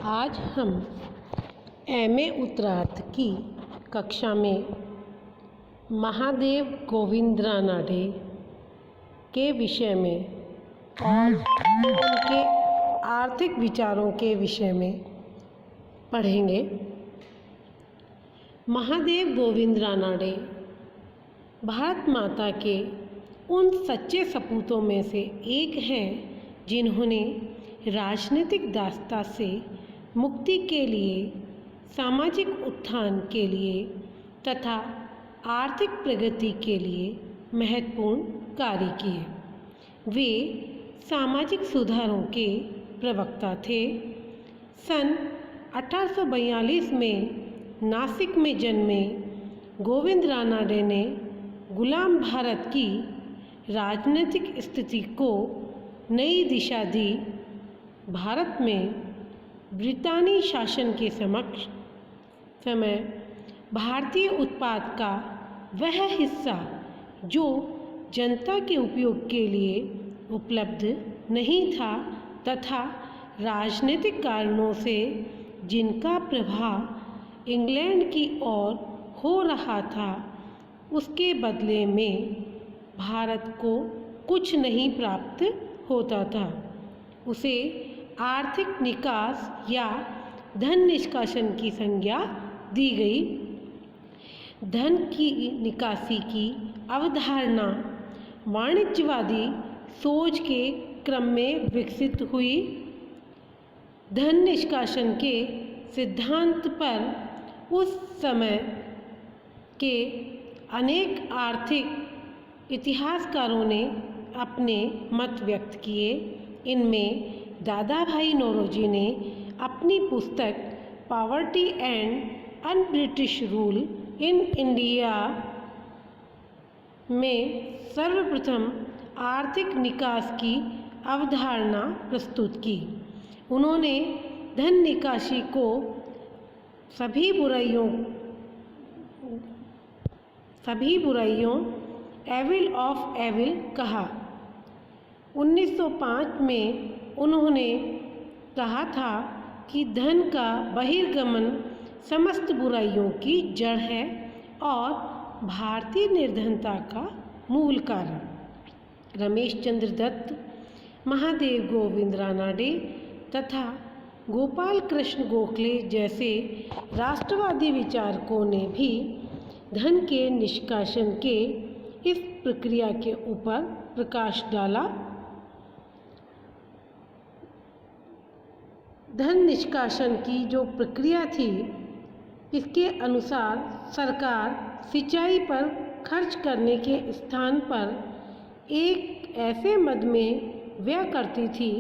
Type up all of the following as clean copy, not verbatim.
आज हम एमए उत्तरार्ध की कक्षा में महादेव गोविंद रानडे के विषय में और उनके आर्थिक विचारों के विषय में पढ़ेंगे। महादेव गोविंद रानडे भारत माता के उन सच्चे सपूतों में से एक हैं जिन्होंने राजनीतिक दासता से मुक्ति के लिए, सामाजिक उत्थान के लिए तथा आर्थिक प्रगति के लिए महत्वपूर्ण कार्य किए। वे सामाजिक सुधारों के प्रवक्ता थे। सन 1842 में नासिक में जन्मे गोविंद रानडे ने गुलाम भारत की राजनीतिक स्थिति को नई दिशा दी। भारत में ब्रितानी शासन के समय भारतीय उत्पाद का वह हिस्सा जो जनता के उपयोग के लिए उपलब्ध नहीं था तथा राजनीतिक कारणों से जिनका प्रभाव इंग्लैंड की ओर हो रहा था, उसके बदले में भारत को कुछ नहीं प्राप्त होता था। उसे आर्थिक निकास या धन निष्कासन की संज्ञा दी गई। धन की निकासी की अवधारणा वाणिज्यवादी सोच के क्रम में विकसित हुई। धन निष्कासन के सिद्धांत पर उस समय के अनेक आर्थिक इतिहासकारों ने अपने मत व्यक्त किए। इनमें दादाभाई नौरोजी ने अपनी पुस्तक poverty and un British rule in India में सर्वप्रथम आर्थिक निकास की अवधारणा प्रस्तुत की। उन्होंने धन निकासी को सभी बुराइयों एविल ऑफ एविल कहा। 1905 में उन्होंने कहा था कि धन का बहिर्गमन समस्त बुराइयों की जड़ है और भारतीय निर्धनता का मूल कारण। रमेश चंद्र दत्त, महादेव गोविंद रानडे तथा गोपाल कृष्ण गोखले जैसे राष्ट्रवादी विचारकों ने भी धन के निष्कासन के इस प्रक्रिया के ऊपर प्रकाश डाला। धन निष्कासन की जो प्रक्रिया थी, इसके अनुसार सरकार सिंचाई पर खर्च करने के स्थान पर एक ऐसे मद में व्यय करती थी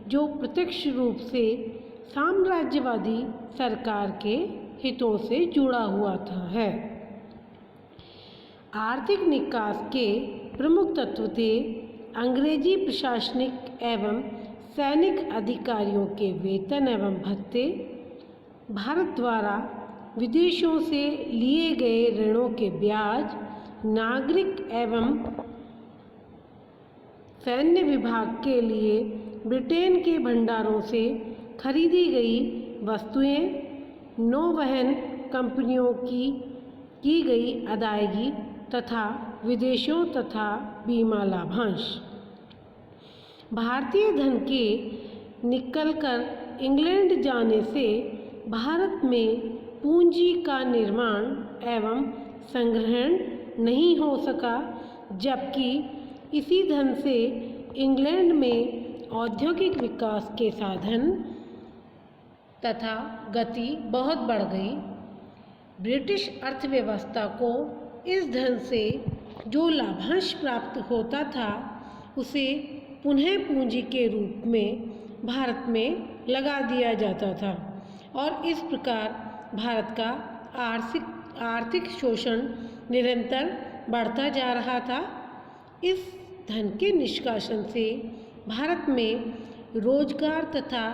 जो प्रत्यक्ष रूप से साम्राज्यवादी सरकार के हितों से जुड़ा हुआ है। आर्थिक निकास के प्रमुख तत्व थे अंग्रेजी प्रशासनिक एवं सैनिक अधिकारियों के वेतन एवं भत्ते, भारत द्वारा विदेशों से लिए गए ऋणों के ब्याज, नागरिक एवं सैन्य विभाग के लिए ब्रिटेन के भंडारों से खरीदी गई वस्तुएं, नौवहन कंपनियों की गई अदायगी तथा विदेशों तथा बीमा लाभांश। भारतीय धन के निकलकर इंग्लैंड जाने से भारत में पूंजी का निर्माण एवं संग्रहण नहीं हो सका, जबकि इसी धन से इंग्लैंड में औद्योगिक विकास के साधन तथा गति बहुत बढ़ गई। ब्रिटिश अर्थव्यवस्था को इस धन से जो लाभांश प्राप्त होता था, उसे पुनः पूंजी के रूप में भारत में लगा दिया जाता था और इस प्रकार भारत का आर्थिक शोषण निरंतर बढ़ता जा रहा था। इस धन के निष्कासन से भारत में रोजगार तथा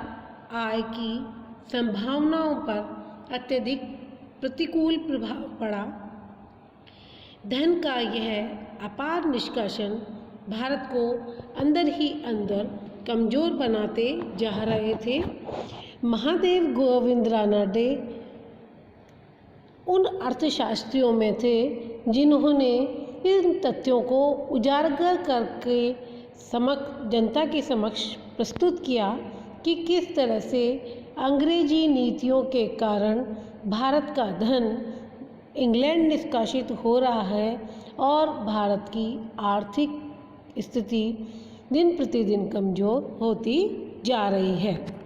आय की संभावनाओं पर अत्यधिक प्रतिकूल प्रभाव पड़ा। धन का यह अपार निष्कासन भारत को अंदर ही अंदर कमज़ोर बनाते जा रहे थे। महादेव गोविंद रानडे उन अर्थशास्त्रियों में थे जिन्होंने इन तथ्यों को उजागर करके जनता के समक्ष प्रस्तुत किया कि किस तरह से अंग्रेजी नीतियों के कारण भारत का धन इंग्लैंड निष्कासित हो रहा है और भारत की आर्थिक स्थिति दिन प्रतिदिन कमज़ोर होती जा रही है।